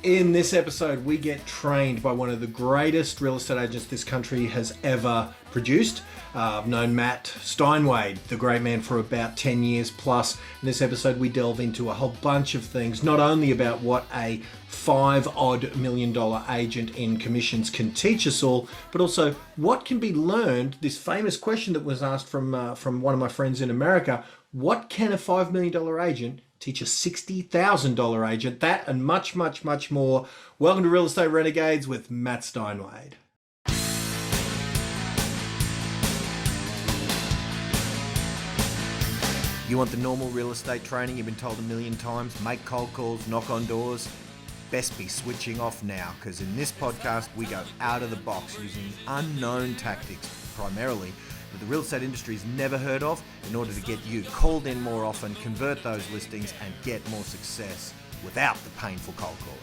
In this episode, we get trained by one of the greatest real estate agents this country has ever produced. I've known Matt Steinway, the great man, for about 10 years plus. In this episode, we delve into a whole bunch of things, not only about what a $5 million agent in commissions can teach us all, but also what can be learned. This famous question that was asked from one of my friends in America: what can a $5 million agent teach a $60,000 agent? That and much, much, much more. Welcome to Real Estate Renegades with Matt Steinwade. You want the normal real estate training you've been told a million times? Make cold calls, knock on doors. Best be switching off now, because in this podcast we go out of the box using unknown tactics, primarily that the real estate industry has never heard of, in order to get you called in more often, convert those listings, and get more success without the painful cold calling.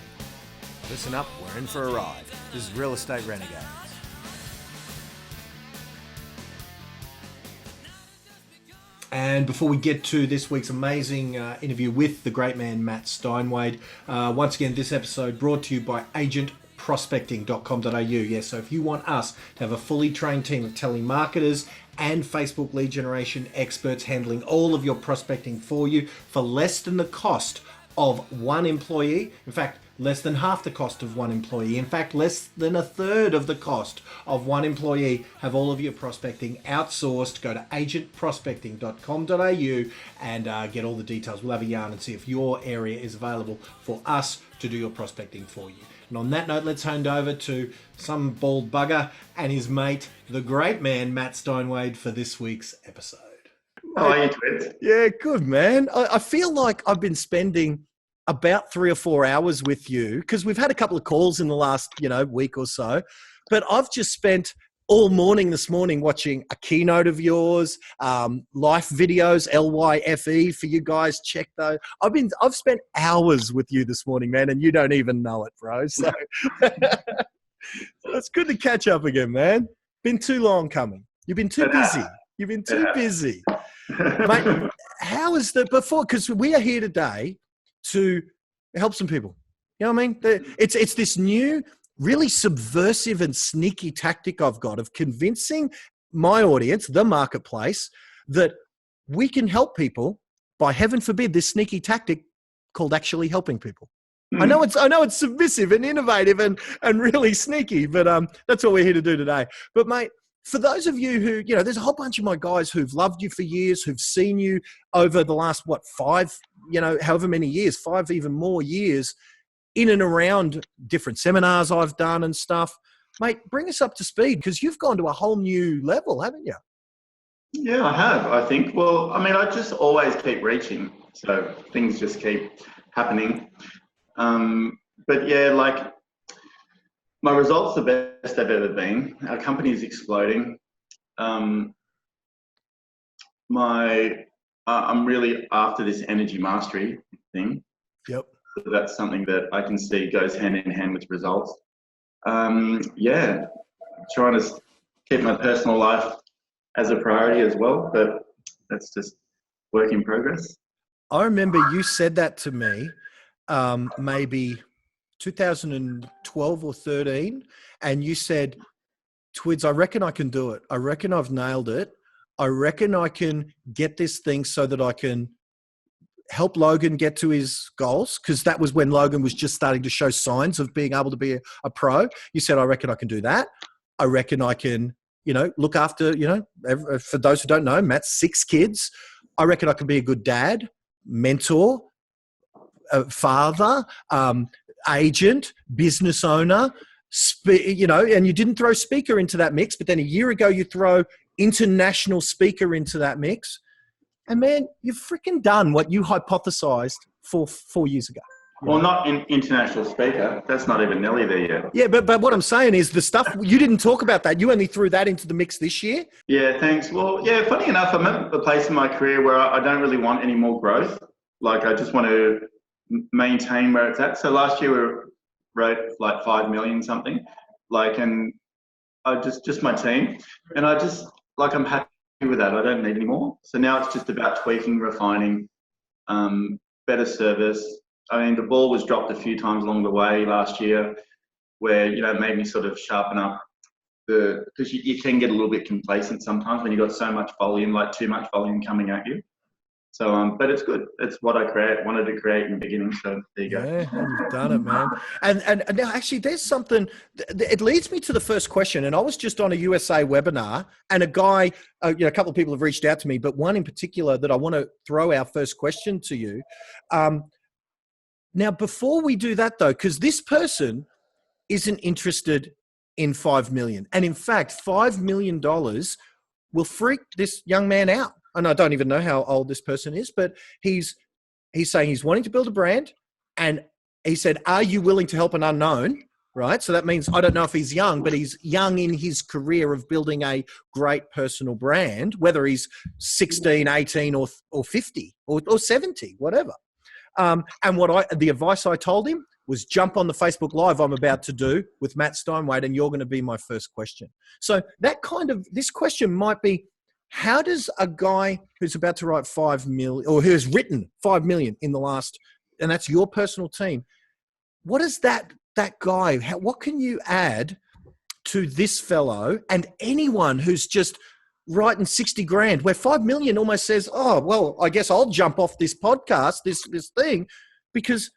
Listen up, we're in for a ride. This is Real Estate Renegades. And before we get to this week's amazing interview with the great man Matt Steinwade, once again, this episode brought to you by agentprospecting.com.au. Yes, so if you want us to have a fully trained team of telemarketers and Facebook lead generation experts handling all of your prospecting for you for less than the cost of one employee, in fact, less than half the cost of one employee, in fact, less than a third of the cost of one employee, have all of your prospecting outsourced. Go to agentprospecting.com.au and get all the details. We'll have a yarn and see if your area is available for us to do your prospecting for you. And on that note, let's hand over to some bald bugger and his mate, the great man Matt Steinwade, for this week's episode. How are you, Twid? Yeah, good, man. I feel like I've been spending about 3 or 4 hours with you, because we've had a couple of calls in the last, week or so, but I've just spent all morning this morning watching a keynote of yours, life videos, LYFE for you guys. Check those. I've spent hours with you this morning, man, and you don't even know it, bro. So it's good to catch up again, man. Been too long coming. You've been too busy. You've been too busy. Mate, how is the before? Because we are here today to help some people. You know what I mean? It's this new, really subversive and sneaky tactic I've got of convincing my audience, the marketplace, that we can help people by, heaven forbid, this sneaky tactic called actually helping people. I know it's submissive and innovative and really sneaky, but that's what we're here to do today. But mate, for those of you who, there's a whole bunch of my guys who've loved you for years, who've seen you over the last, 5, however many years, 5 even more years, in and around different seminars I've done and stuff. Mate, bring us up to speed, because you've gone to a whole new level, haven't you? Yeah, I have, I think. Well, I mean, I just always keep reaching, so things just keep happening. But yeah, like, my results are the best they've ever been. Our company is exploding. I'm really after this energy mastery thing. Yep. So that's something that I can see goes hand in hand with results. Yeah, trying to keep my personal life as a priority as well, but that's just work in progress. I remember you said that to me, maybe 2012 or 13, and you said, Twids, I reckon I can do it. I reckon I've nailed it. I reckon I can get this thing so that I can help Logan get to his goals, because that was when Logan was just starting to show signs of being able to be a pro. You said, I reckon I can do that. I reckon I can, look after, for those who don't know, Matt's 6 kids. I reckon I can be a good dad, mentor, father, agent, business owner, and you didn't throw speaker into that mix, but then a year ago you throw international speaker into that mix, and man, you've freaking done what you hypothesized 4 years ago. Well, not in international speaker. That's not even nearly there yet. Yeah, but what I'm saying is the stuff, you didn't talk about that. You only threw that into the mix this year. Yeah, thanks. Well, yeah, funny enough, I'm at the place in my career where I don't really want any more growth. Like, I just want to maintain where it's at. So last year we wrote like 5 million something, and I just my team, and I'm happy with that. I don't need any more. So now it's just about tweaking, refining, better service, I mean, the ball was dropped a few times along the way last year where, you know, it made me sort of sharpen up because you can get a little bit complacent sometimes when you've got so much volume, like too much volume coming at you. So, but it's good. It's what I wanted to create in the beginning. So there you go. Yeah, you've done it, man. And now actually there's something, it leads me to the first question. And I was just on a USA webinar and a guy, you know, a couple of people have reached out to me, but one in particular that I want to throw our first question to you. Now, before we do that though, because this person isn't interested in 5 million. And in fact, $5 million will freak this young man out. And I don't even know how old this person is, but he's saying he's wanting to build a brand. And he said, are you willing to help an unknown? Right. So that means, I don't know if he's young, but he's young in his career of building a great personal brand, whether he's 16, 18 or 50 or 70, whatever. And the advice I told him was jump on the Facebook Live I'm about to do with Matt Steinwade, and you're going to be my first question. So this question might be, how does a guy who's about to write 5 million, or who has written 5 million in the last, and that's your personal team, what is that guy, what can you add to this fellow and anyone who's just writing 60 grand, where 5 million almost says, oh, well, I guess I'll jump off this podcast, this thing, because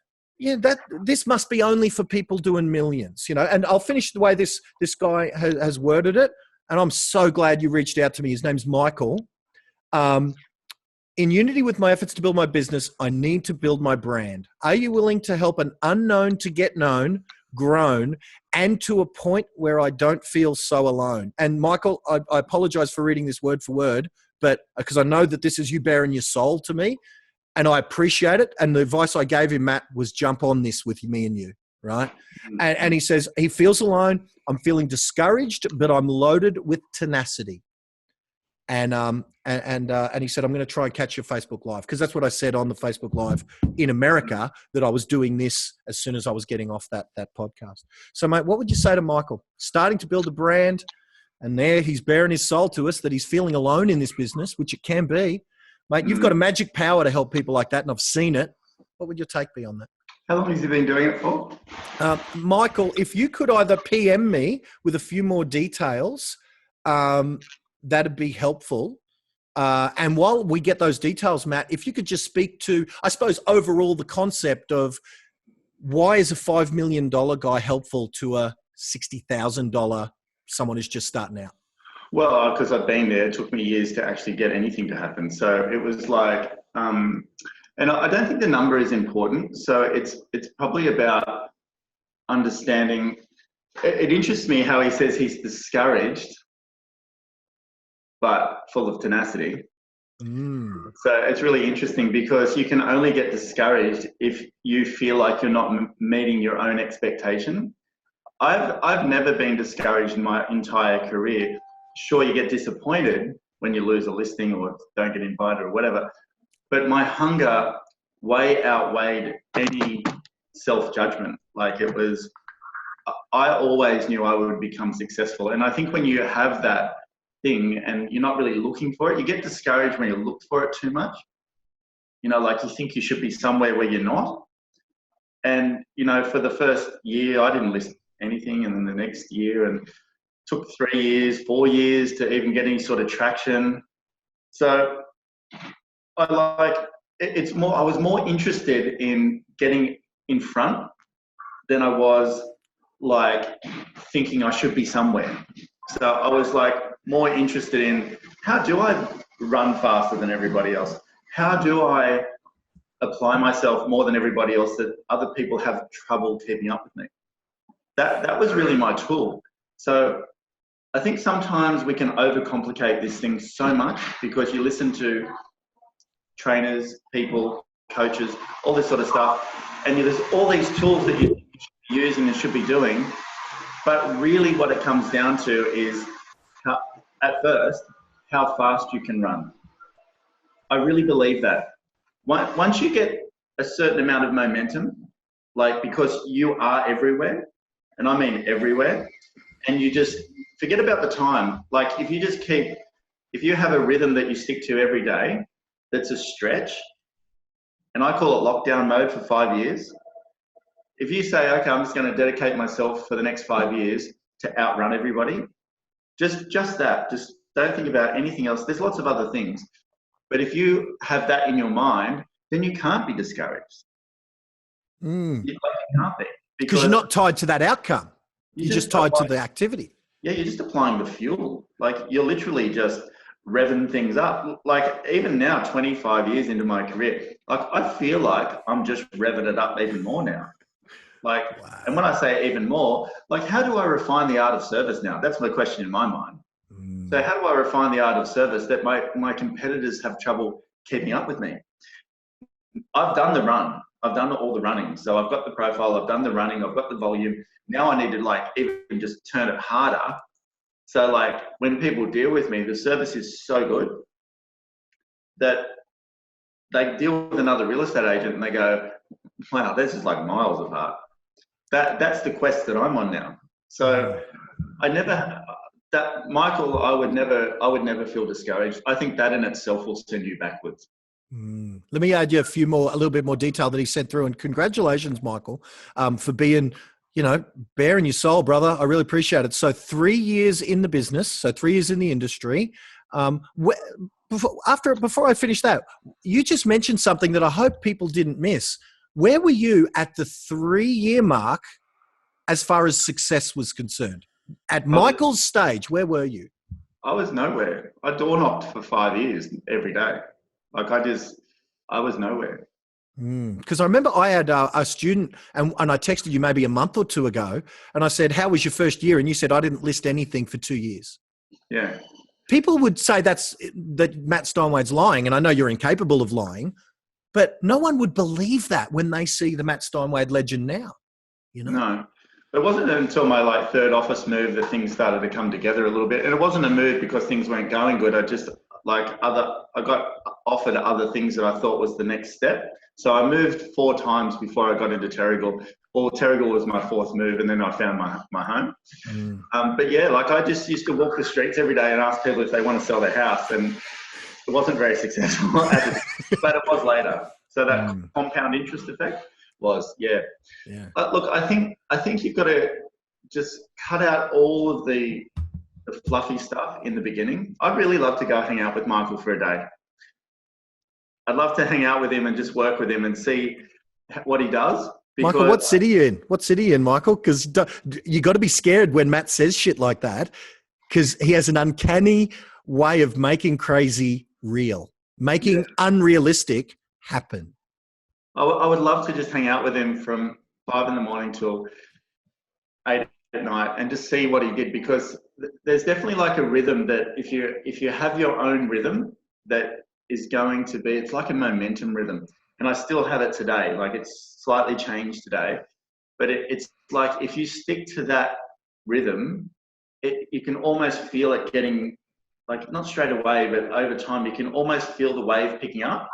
this must be only for people doing millions, you know. And I'll finish the way this guy has worded it. And I'm so glad you reached out to me. His name's Michael. In unity with my efforts to build my business, I need to build my brand. Are you willing to help an unknown to get known, grown, and to a point where I don't feel so alone? And Michael, I apologize for reading this word for word, but because I know that this is you bearing your soul to me, and I appreciate it. And the advice I gave him, Matt, was jump on this with me and you, right? And he says he feels alone. I'm feeling discouraged, but I'm loaded with tenacity. And he said, I'm going to try and catch your Facebook Live, because that's what I said on the Facebook Live in America, that I was doing this as soon as I was getting off that podcast. So, mate, what would you say to Michael? Starting to build a brand, and there he's bearing his soul to us that he's feeling alone in this business, which it can be. Mate, you've got a magic power to help people like that, and I've seen it. What would your take be on that? How long has he been doing it for? Michael, if you could either PM me with a few more details, that'd be helpful. And while we get those details, Matt, if you could just speak to, I suppose, overall the concept of why is a $5 million guy helpful to a $60,000 someone who's just starting out? Well, because I've been there, it took me years to actually get anything to happen. So it was like, and I don't think the number is important. So it's probably about understanding. It interests me how he says he's discouraged, but full of tenacity. So it's really interesting, because you can only get discouraged if you feel like you're not meeting your own expectation. I've never been discouraged in my entire career. Sure, you get disappointed when you lose a listing or don't get invited or whatever, but my hunger way outweighed any self-judgment. Like, it was, I always knew I would become successful. And I think when you have that thing and you're not really looking for it, you get discouraged when you look for it too much. You know, like, you think you should be somewhere where you're not. And, you know, for the first year, I didn't list anything. And then the next year, and took 3 years, 4 years to even get any sort of traction. So I was more interested in getting in front than I was like thinking I should be somewhere. So I was like more interested in, how do I run faster than everybody else? How do I apply myself more than everybody else that other people have trouble keeping up with me? That was really my tool. So I think sometimes we can overcomplicate this thing so much, because you listen to trainers, people, coaches, all this sort of stuff, and there's all these tools that you should be using and should be doing. But really what it comes down to is, at first, how fast you can run. I really believe that. Once you get a certain amount of momentum, like, because you are everywhere, and I mean everywhere, and you just forget about the time. Like, if you have a rhythm that you stick to every day, that's a stretch, and I call it lockdown mode for 5 years. If you say, okay, I'm just going to dedicate myself for the next 5 years to outrun everybody, just that, just don't think about anything else. There's lots of other things. But if you have that in your mind, then you can't be discouraged. You can't be. Because you're not tied to that outcome. You're just tied to the activity. Yeah, you're just applying the fuel. Like, you're literally just revving things up. Like, even now, 25 years into my career, like, I feel like I'm just revving it up even more now. Like, wow. And when I say even more, like, how do I refine the art of service now? That's my question in my mind. So how do I refine the art of service that my competitors have trouble keeping up with me? I've done the run. I've done all the running. So I've got the profile, I've done the running, I've got the volume. Now I need to, like, even just turn it harder. So, like, when people deal with me, the service is so good that they deal with another real estate agent and they go, wow, this is like miles apart. That's the quest that I'm on now. So Michael, I would never feel discouraged. I think that in itself will send you backwards. Let me add you a little bit more detail that he sent through. And congratulations, Michael, for being, bearing your soul, brother. I really appreciate it. So 3 years in the business, so 3 years in the industry. Before I finish that, you just mentioned something that I hope people didn't miss. Where were you at the 3-year mark as far as success was concerned? At Michael's stage, where were you? I was nowhere. I door knocked for 5 years every day. Like, I was nowhere. Because I remember I had a student and I texted you maybe a month or two ago and I said, how was your first year? And you said, I didn't list anything for 2 years. Yeah. People would say that Matt Steinway's lying, and I know you're incapable of lying, but no one would believe that when they see the Matt Steinway legend now. No. It wasn't until my third office move that things started to come together a little bit. And it wasn't a move because things weren't going good. I just I got offered other things that I thought was the next step. So I moved 4 times before I got into Terrigal. Well, Terrigal was my 4th move, and then I found my home. But yeah, I just used to walk the streets every day and ask people if they want to sell their house, and it wasn't very successful, but it was later. So that compound interest effect was, yeah. Look, I think you've got to just cut out all of the fluffy stuff in the beginning. I'd really love to go hang out with Michael for a day. I'd love to hang out with him and just work with him and see what he does. Michael, what city are you in? What city are you in, Michael? Because you got to be scared when Matt says shit like that, because he has an uncanny way of making crazy real, making unrealistic happen. I would love to just hang out with him from 5 in the morning till 8 at night and just see what he did, because there's definitely a rhythm that if you have your own rhythm that is going to be, it's like a momentum rhythm. And I still have it today. It's slightly changed today, but it's like if you stick to that rhythm, you can almost feel it getting, not straight away, but over time, you can almost feel the wave picking up.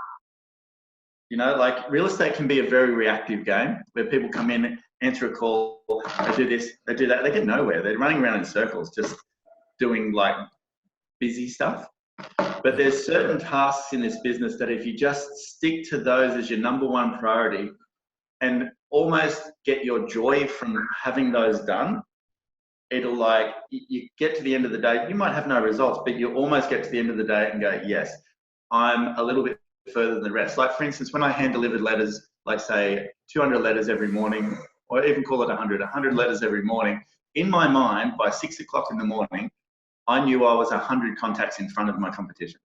Real estate can be a very reactive game where people come in, answer a call, they do this, they do that, they get nowhere. They're running around in circles, just doing busy stuff. But there's certain tasks in this business that if you just stick to those as your number one priority and almost get your joy from having those done, it'll you get to the end of the day, you might have no results, but you almost get to the end of the day and go, yes, I'm a little bit further than the rest. For instance, when I hand delivered letters, say 200 letters every morning, or even call it 100 letters every morning, in my mind, by 6 o'clock in the morning, I knew I was 100 contacts in front of my competition.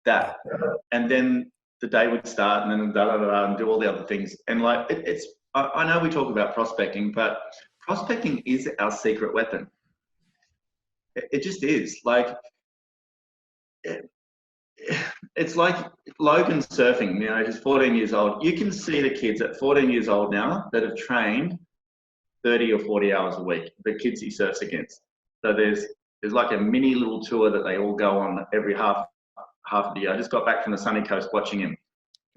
And then the day would start, and then and do all the other things. And I know we talk about prospecting, but prospecting is our secret weapon. It just is. It's like Logan surfing. He's 14 years old. You can see the kids at 14 years old now that have trained 30 or 40 hours a week, the kids he surfs against. So there's a mini little tour that they all go on every half of the year. I just got back from the sunny coast watching him.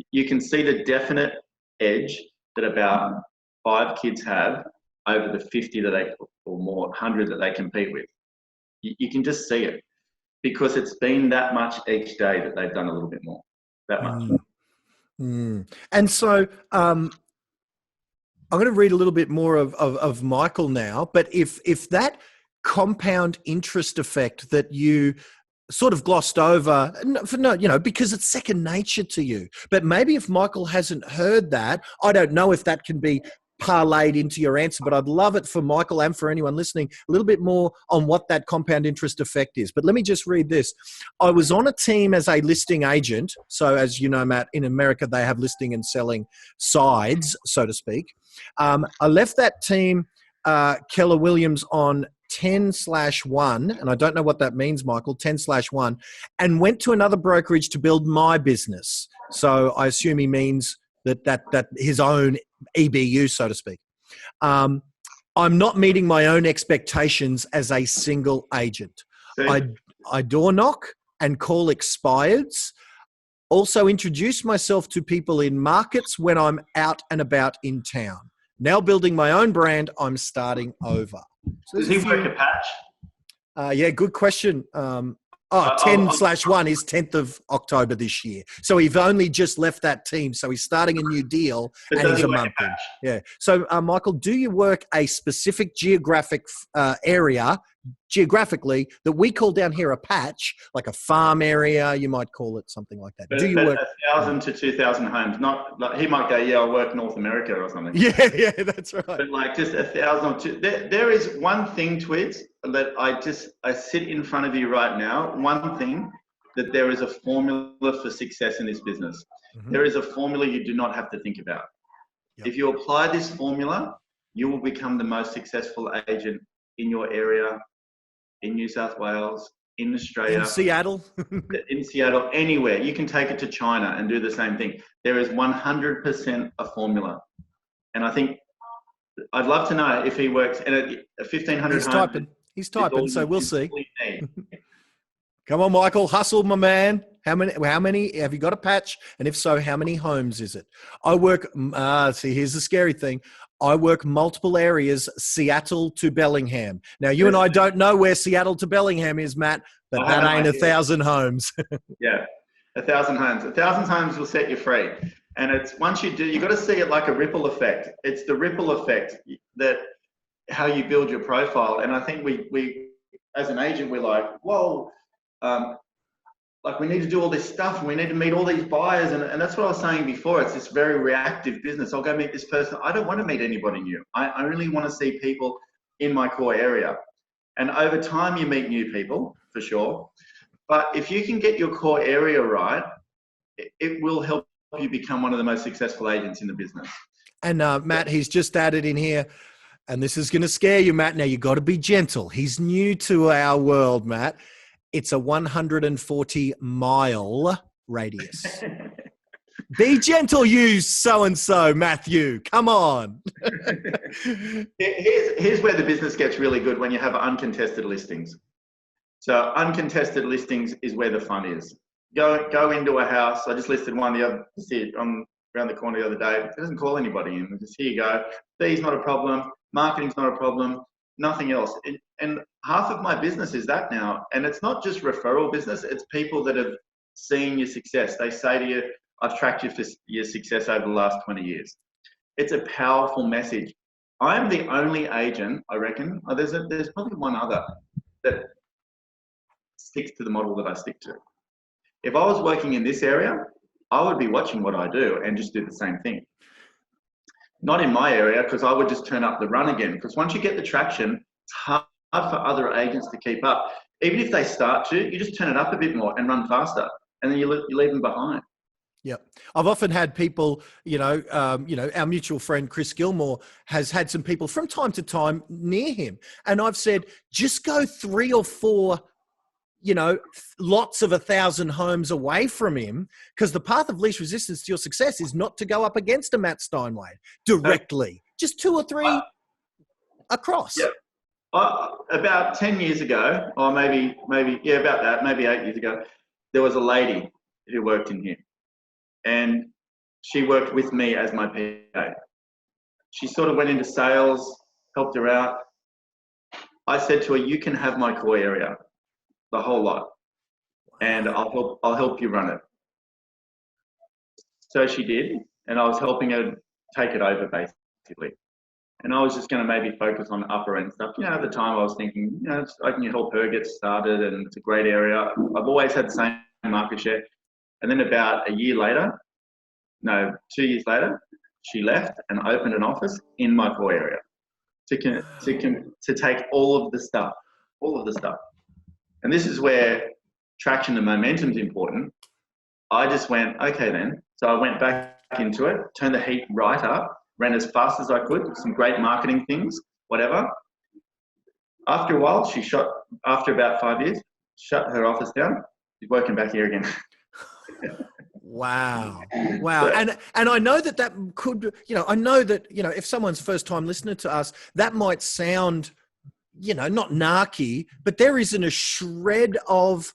You can see the definite edge that about 5 kids have over the 50 or more, 100 that they compete with. You can just see it, because it's been that much each day that they've done a little bit more, that much. Mm. And so I'm going to read a little bit more of Michael now, but if that compound interest effect that you sort of glossed over for no, because it's second nature to you. But maybe if Michael hasn't heard that, I don't know if that can be parlayed into your answer, but I'd love it for Michael and for anyone listening, a little bit more on what that compound interest effect is. But let me just read this. I was on a team as a listing agent. So as you know, Matt, in America, they have listing and selling sides, so to speak. I left that team, Keller Williams, on 10/1, and I don't know what that means, Michael, 10/1, and went to another brokerage to build my business. So I assume he means that his own EBU, so to speak. I'm not meeting my own expectations as a single agent. I door knock and call expireds. Also introduce myself to people in markets when I'm out and about in town. Now building my own brand, I'm starting over. So does he work a patch? Yeah, good question. 10/1 is 10th of October this year. So we've only just left that team. So he's starting a new deal and he's a month in. Yeah. So Michael, do you work a specific geographic area geographically that we call down here a patch, like a farm area? You might call it something like that. Do you work 1,000 to 2,000 homes? Not like he might go, yeah, I work North America or something. Yeah, that's right. But like just 1,000 or two. There is one thing, Twids, that I sit in front of you right now. One thing, that there is a formula for success in this business. Mm-hmm. There is a formula you do not have to think about. Yep. If you apply this formula, you will become the most successful agent in your area, in New South Wales, in Australia. In Seattle. In Seattle, anywhere. You can take it to China and do the same thing. There is 100% a formula. And I think, I'd love to know if he works in a 1,500 He's typing, so we'll see. Come on, Michael, hustle, my man. How many, have you got a patch? And if so, how many homes is it? I work, see, here's the scary thing. I work multiple areas, Seattle to Bellingham. Now, you and I don't know where Seattle to Bellingham is, Matt, but that ain't 1,000 homes. Yeah, 1,000 homes. 1,000 homes will set you free. And it's, once you do, you've got to see it like a ripple effect. It's the ripple effect that how you build your profile. And I think we as an agent, we're like, whoa, like we need to do all this stuff and we need to meet all these buyers. And that's what I was saying before. It's this very reactive business. I'll go meet this person. I don't want to meet anybody new. I only want to see people in my core area. And over time, you meet new people for sure. But if you can get your core area right, it will help you become one of the most successful agents in the business. And Matt, he's just added in here, and this is going to scare you, Matt. Now, you got to be gentle. He's new to our world, Matt. It's a 140-mile radius. Be gentle, you so-and-so, Matthew. Come on. Here's where the business gets really good, when you have uncontested listings. So uncontested listings is where the fun is. Go into a house. I just listed one around the corner the other day. It doesn't call anybody in. Just, here you go. Fee's not a problem. Marketing's not a problem. Nothing else. And half of my business is that now. And it's not just referral business. It's people that have seen your success. They say to you, I've tracked your success over the last 20 years. It's a powerful message. I'm the only agent, I reckon. There's probably one other that sticks to the model that I stick to. If I was working in this area, I would be watching what I do and just do the same thing. Not in my area, because I would just turn up the run again. Because once you get the traction, it's hard for other agents to keep up. Even if they start to, you just turn it up a bit more and run faster, and then you leave them behind. Yeah, I've often had people, our mutual friend Chris Gilmore has had some people from time to time near him, and I've said, just go 3 or 4, lots of 1,000 homes away from him, because the path of least resistance to your success is not to go up against a Matt Steinway directly, just 2 or 3 across. Yeah. About 10 years ago, or maybe 8 years ago, there was a lady who worked in here, and she worked with me as my PA. She sort of went into sales, helped her out. I said to her, you can have my core area, the whole lot, and I'll help you run it. So she did, and I was helping her take it over basically. And I was just going to maybe focus on upper end stuff. At the time I was thinking, I can help her get started, and it's a great area. I've always had the same market share. And then about 2 years later, she left and opened an office in my core area to take all of the stuff. And this is where traction and momentum is important. I just went, okay then. So I went back into it, turned the heat right up, ran as fast as I could, some great marketing things, whatever. After a while, after about 5 years, shut her office down. She's working back here again. Wow. And I know that could, I know that, if someone's first time listening to us, that might sound, not narky, but there isn't a shred of,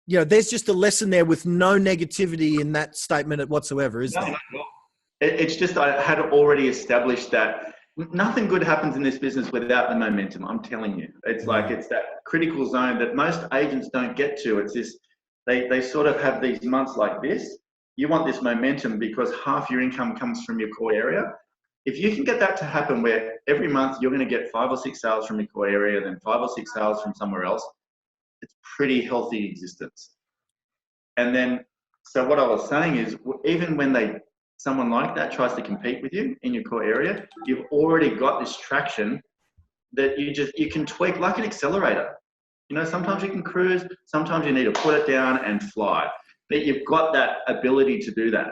there's just a lesson there with no negativity in that statement whatsoever, is there? It's just, I had already established that nothing good happens in this business without the momentum. I'm telling you, it's like, it's that critical zone that most agents don't get to. It's this, they sort of have these months like this. You want this momentum because half your income comes from your core area. If you can get that to happen where every month you're going to get 5 or 6 sales from your core area, then 5 or 6 sales from somewhere else, it's pretty healthy existence. And then, so what I was saying is, even when someone like that tries to compete with you in your core area, you've already got this traction that you can tweak like an accelerator. Sometimes you can cruise, sometimes you need to put it down and fly. But you've got that ability to do that.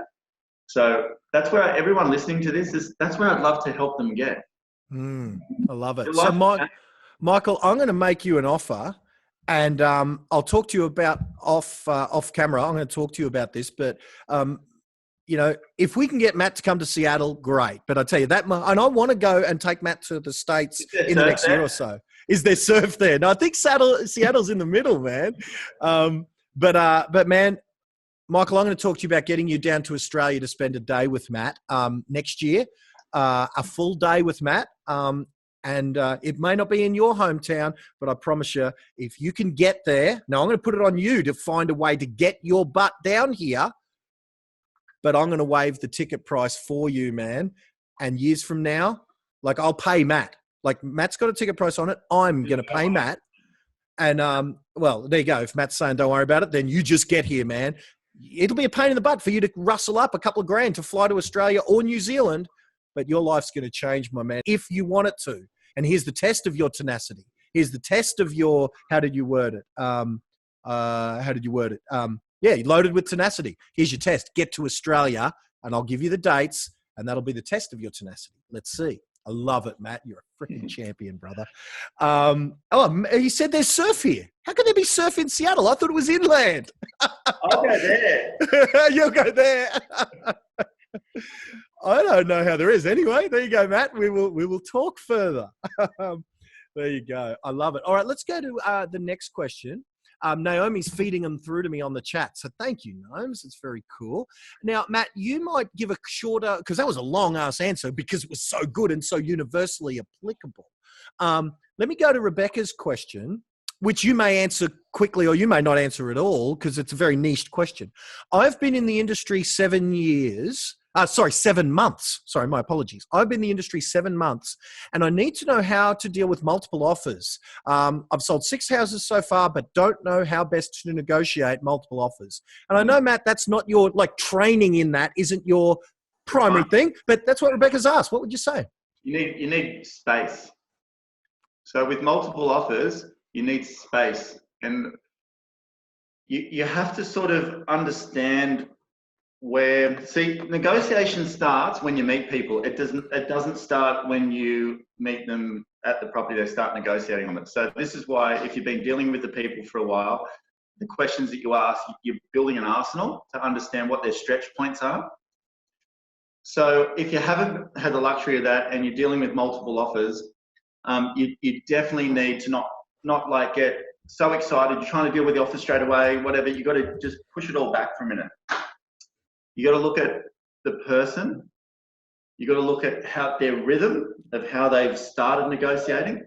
So that's where everyone listening to this that's where I'd love to help them get. I love it. So Michael, I'm going to make you an offer, and I'll talk to you about off camera. I'm going to talk to you about this, but if we can get Matt to come to Seattle, great. But I tell you that, and I want to go and take Matt to the States in the next year or so. Is there surf there? No, I think Seattle's in the middle, man. But man, Michael, I'm going to talk to you about getting you down to Australia to spend a day with Matt next year, a full day with Matt. And it may not be in your hometown, but I promise you, if you can get there, now I'm going to put it on you to find a way to get your butt down here, but I'm going to waive the ticket price for you, man. And years from now, I'll pay Matt. Matt's got a ticket price on it. I'm going to pay Matt. And, well, there you go. If Matt's saying don't worry about it, then you just get here, man. It'll be a pain in the butt for you to rustle up a couple of grand to fly to Australia or New Zealand, but your life's going to change, my man, if you want it to. And here's the test of your tenacity. Here's the test of your, how did you word it? Yeah, loaded with tenacity. Here's your test. Get to Australia, and I'll give you the dates, and that'll be the test of your tenacity. Let's see. I love it, Matt. You're a freaking champion, brother. He said there's surf here. How can there be surf in Seattle? I thought it was inland. I'll go there. You'll go there. I don't know how there is. Anyway, there you go, Matt. We will talk further. There you go. I love it. All right, let's go to the next question. Naomi's feeding them through to me on the chat. So thank you, Gnomes. It's very cool. Now, Matt, you might give a shorter, because that was a long-ass answer because it was so good and so universally applicable. Let me go to Rebecca's question, which you may answer quickly or you may not answer at all because it's a very niched question. I've been in the industry 7 years. 7 months. Sorry, my apologies. I've been in the industry 7 months, and I need to know how to deal with multiple offers. I've sold 6 houses so far, but don't know how best to negotiate multiple offers. And I know, Matt, that's not your, training in that isn't your primary thing, but that's what Rebecca's asked. What would you say? You need space. So with multiple offers, you need space, and you have to sort of understand negotiation starts when you meet people. It doesn't start when you meet them at the property. They start negotiating on it. So this is why, if you've been dealing with the people for a while, the questions that you ask, you're building an arsenal to understand what their stretch points are. So if you haven't had the luxury of that and you're dealing with multiple offers, you definitely need to not get so excited, you're trying to deal with the offer straight away, whatever. You got to just push it all back for a minute. You got to look at the person. You got to look at their rhythm of how they've started negotiating,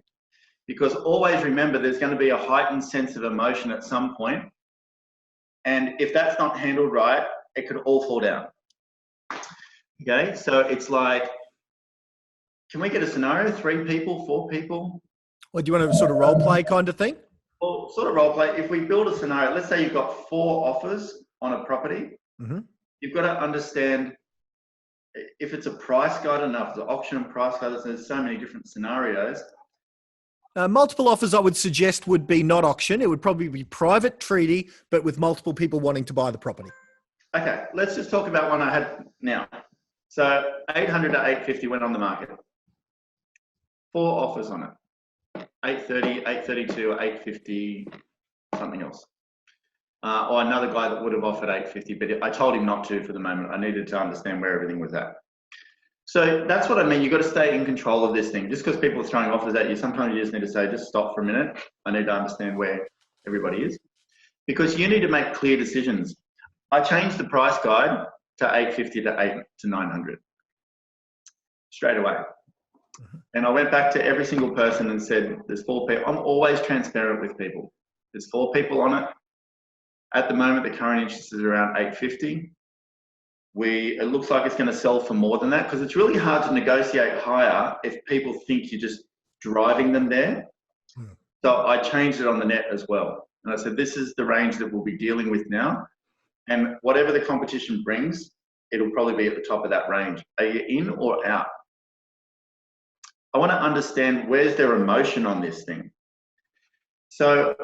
because always remember there's going to be a heightened sense of emotion at some point, and if that's not handled right, it could all fall down. Okay, so it's like, can we get a scenario? 3 people, 4 people? Or do you want to sort of role play kind of thing? Well, sort of role play. If we build a scenario, let's say you've got 4 offers on a property. Mm-hmm. You've got to understand if it's a price guide enough, it's an auction price guide. There's so many different scenarios. Multiple offers, I would suggest, would be not auction. It would probably be private treaty, but with multiple people wanting to buy the property. Okay, let's just talk about one I had now. So 800 to 850 went on the market. 4 offers on it. 830, 832, 850, something else. Or another guy that would have offered 850, but I told him not to for the moment. I needed to understand where everything was at. So that's what I mean. You've got to stay in control of this thing. Just because people are throwing offers at you, sometimes you just need to say, just stop for a minute. I need to understand where everybody is. Because you need to make clear decisions. I changed the price guide to 850 to 900 straight away. And I went back to every single person and said, there's 4 people. I'm always transparent with people. There's 4 people on it. At the moment, the current interest is around 850. It looks like it's going to sell for more than that, because it's really hard to negotiate higher if people think you're just driving them there. So I changed it on the net as well. And I said, this is the range that we'll be dealing with now. And whatever the competition brings, it'll probably be at the top of that range. Are you in or out? I want to understand, where's their emotion on this thing? So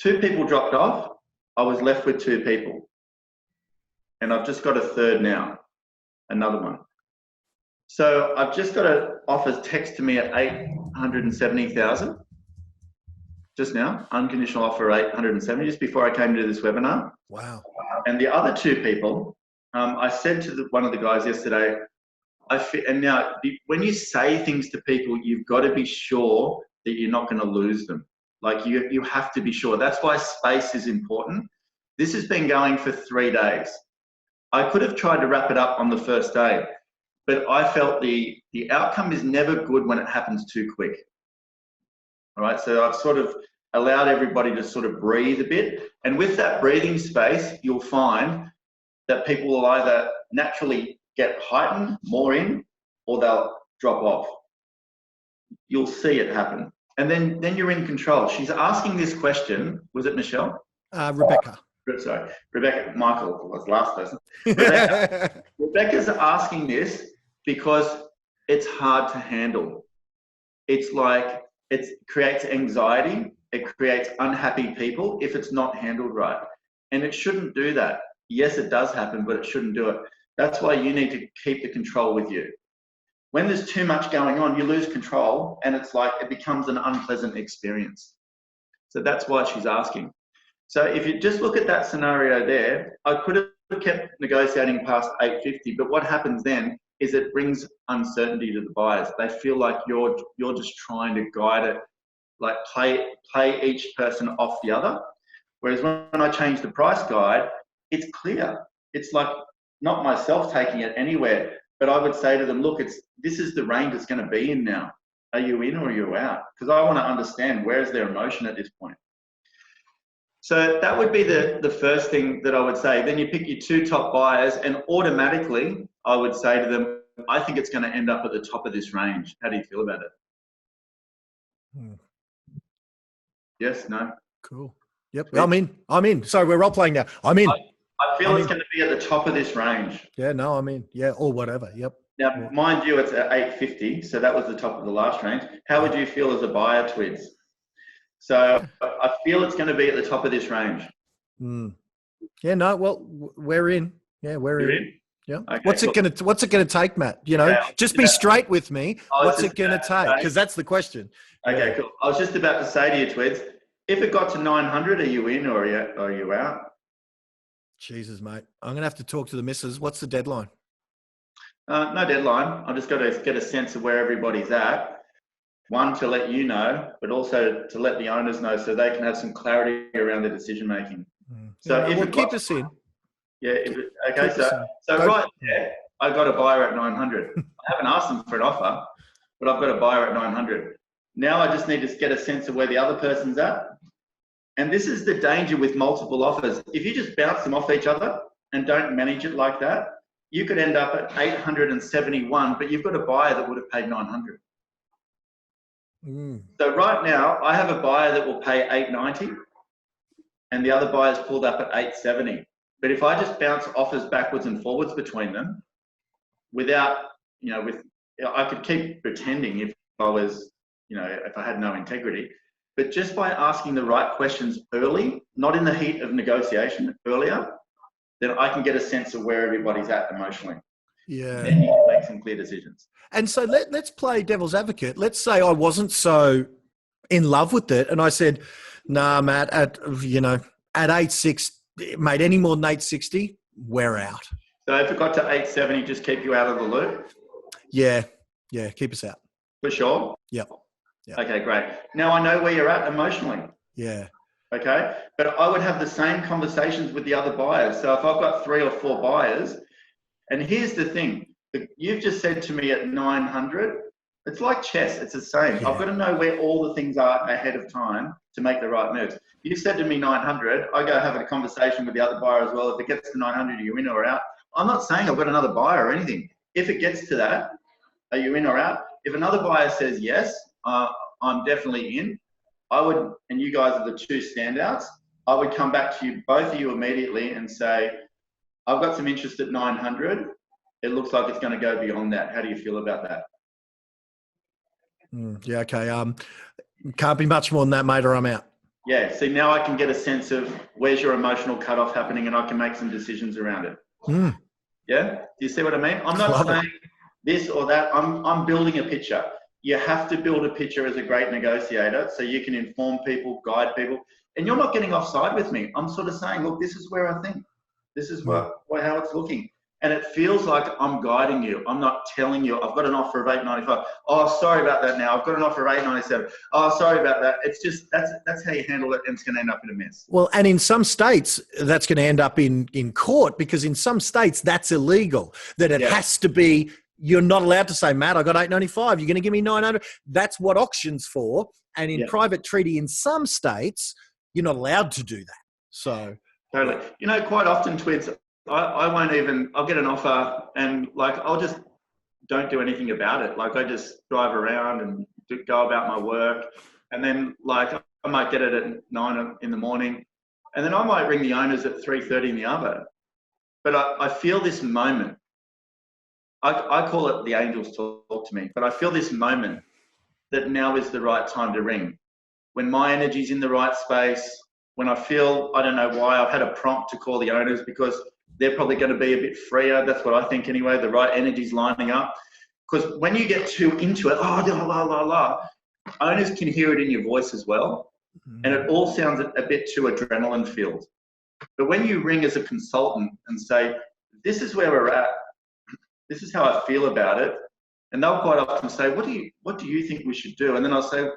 2 people dropped off. I was left with 2 people. And I've just got a third now, another one. So I've just got an offer text to me at 870,000 just now, unconditional offer 870, just before I came to this webinar. Wow. And the other 2 people, I said to one of the guys yesterday, and now when you say things to people, you've got to be sure that you're not going to lose them. Like you have to be sure. That's why space is important. This has been going for 3 days. I could have tried to wrap it up on the first day, but I felt the outcome is never good when it happens too quick. All right, so I've sort of allowed everybody to sort of breathe a bit. And with that breathing space, you'll find that people will either naturally get heightened, more in, or they'll drop off. You'll see it happen. And then you're in control. She's asking this question. Was it Michelle? Rebecca. Sorry, Rebecca. Michael was the last person. Rebecca's asking this because it's hard to handle. It's like, it creates anxiety. It creates unhappy people if it's not handled right. And it shouldn't do that. Yes, it does happen, but it shouldn't do it. That's why you need to keep the control with you. When there's too much going on, you lose control, and it's like it becomes an unpleasant experience. So that's why she's asking. So if you just look at that scenario there, I could have kept negotiating past 850, but what happens then is it brings uncertainty to the buyers. They feel like you're just trying to guide it, like play each person off the other. Whereas when I change the price guide, it's clear. It's like not myself taking it anywhere, but I would say to them, look, this is the range it's going to be in now. Are you in or are you out? Because I want to understand, where's their emotion at this point. So that would be the first thing that I would say. Then you pick your 2 top buyers, and automatically I would say to them, I think it's going to end up at the top of this range. How do you feel about it? Yes, no? Cool. Yep. I'm in. So we're role playing now. I'm in. I feel it's going to be at the top of this range. Yeah, no, I'm in. Yeah, or whatever. Yep. Now, mind you, it's at 850, so that was the top of the last range. How would you feel as a buyer, Twids? So I feel it's going to be at the top of this range. Yeah, no, well, we're in. Yeah, we're in. Yeah. Okay, what's it gonna take, Matt? You know, just be straight with me. What's it gonna take? Because that's the question. Okay, cool. I was just about to say to you, Twids, if it got to 900, are you in or are you out? Jesus, mate. I'm gonna have to talk to the missus. What's the deadline? No deadline. I've just got to get a sense of where everybody's at. One, to let you know, but also to let the owners know so they can have some clarity around their decision making. So if it keep us in. Yeah. Okay. So right there, I got a buyer at 900. I haven't asked them for an offer, but I've got a buyer at 900. Now I just need to get a sense of where the other person's at. And this is the danger with multiple offers. If you just bounce them off each other and don't manage it like that, you could end up at 871, but you've got a buyer that would have paid 900. So right now, I have a buyer that will pay 890, and the other buyer's pulled up at 870. But if I just bounce offers backwards and forwards between them, without, I could keep pretending if I was, if I had no integrity, but just by asking the right questions early, not in the heat of negotiation, earlier, then I can get a sense of where everybody's at emotionally. Yeah. Then you can make some clear decisions. And so let's play devil's advocate. Let's say I wasn't so in love with it, and I said, "Nah, Matt, at 860, mate, any more than 860, we're out." So if it got to 870, just keep you out of the loop? Yeah, keep us out. For sure? Yep. Okay, great. Now I know where you're at emotionally. Yeah. Okay, but I would have the same conversations with the other buyers. So if I've got 3 or 4 buyers, and here's the thing, you've just said to me at 900, it's like chess, it's the same. Yeah. I've got to know where all the things are ahead of time to make the right moves. You said to me 900, I go have a conversation with the other buyer as well. If it gets to 900, are you in or out? I'm not saying I've got another buyer or anything. If it gets to that, are you in or out? If another buyer says yes, I'm definitely in. I would, and you guys are the 2 standouts, I would come back to you, both of you immediately, and say, I've got some interest at 900. It looks like it's going to go beyond that. How do you feel about that? Yeah, okay. Can't be much more than that, mate, or I'm out. Yeah, see, now I can get a sense of where's your emotional cutoff happening, and I can make some decisions around it. Yeah? Do you see what I mean? I'm not saying this or that. I'm building a picture. You have to build a picture as a great negotiator so you can inform people, guide people. And you're not getting offside with me. I'm sort of saying, look, this is where I think. This is how it's looking. And it feels like I'm guiding you. I'm not telling you, I've got an offer of 895. Oh, sorry about that now. I've got an offer of 897. Oh, sorry about that. It's just, that's how you handle it, and it's going to end up in a mess. Well, and in some states, that's going to end up in court, because in some states, that's illegal. That it has to be, you're not allowed to say, Matt, I got 895. You're going to give me 900. That's what auction's for. And in private treaty in some states, you're not allowed to do that. So totally. Quite often, Twids, I won't even, I'll get an offer and I'll just don't do anything about it. I just drive around and go about my work. And then I might get it at 9 in the morning, and then I might ring the owners at 3:30 in the other. But I feel this moment, I call it the angels talk to me, but I feel this moment that now is the right time to ring. When my energy's in the right space, when I feel, I don't know why, I've had a prompt to call the owners because they're probably going to be a bit freer. That's what I think anyway. The right energy's lining up. Because when you get too into it, owners can hear it in your voice as well. And it all sounds a bit too adrenaline filled. But when you ring as a consultant and say, this is where we're at, this is how I feel about it, and they'll quite often say, what do you think we should do? And then I'll say,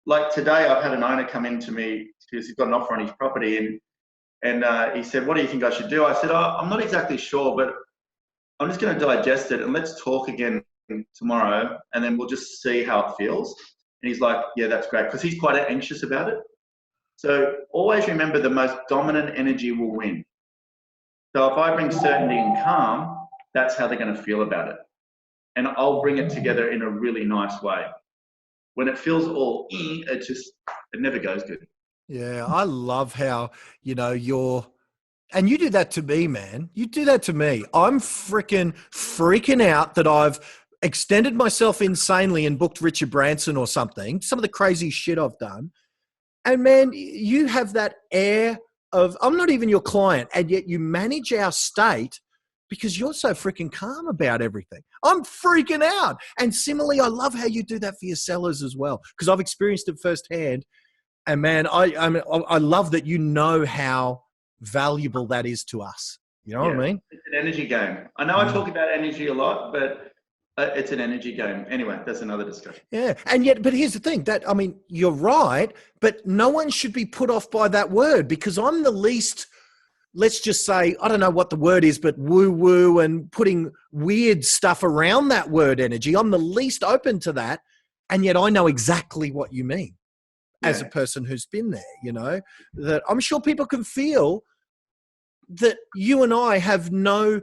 like today, I've had an owner come in to me because he's got an offer on his property, and he said, what do you think I should do? I said, I'm not exactly sure, but I'm just going to digest it and let's talk again tomorrow, and then we'll just see how it feels. And he's like, yeah, that's great, because he's quite anxious about it. So always remember, the most dominant energy will win. So if I bring certainty and calm, that's how they're going to feel about it. And I'll bring it together in a really nice way. When it feels all it never goes good. Yeah, I love how, and you do that to me, man. You do that to me. I'm freaking out that I've extended myself insanely and booked Richard Branson or something, some of the crazy shit I've done. And man, you have that air of, I'm not even your client, and yet you manage our state because you're so freaking calm about everything. I'm freaking out. And similarly, I love how you do that for your sellers as well, because I've experienced it firsthand. And man, I love that you know how valuable that is to us. You know what I mean? It's an energy game. I know I talk about energy a lot, but it's an energy game. Anyway, that's another discussion. Yeah. But here's the thing, you're right, but no one should be put off by that word, because I'm the least, let's just say, I don't know what the word is, but woo-woo and putting weird stuff around that word energy. I'm the least open to that. And yet I know exactly what you mean as a person who's been there, that I'm sure people can feel that you and I have no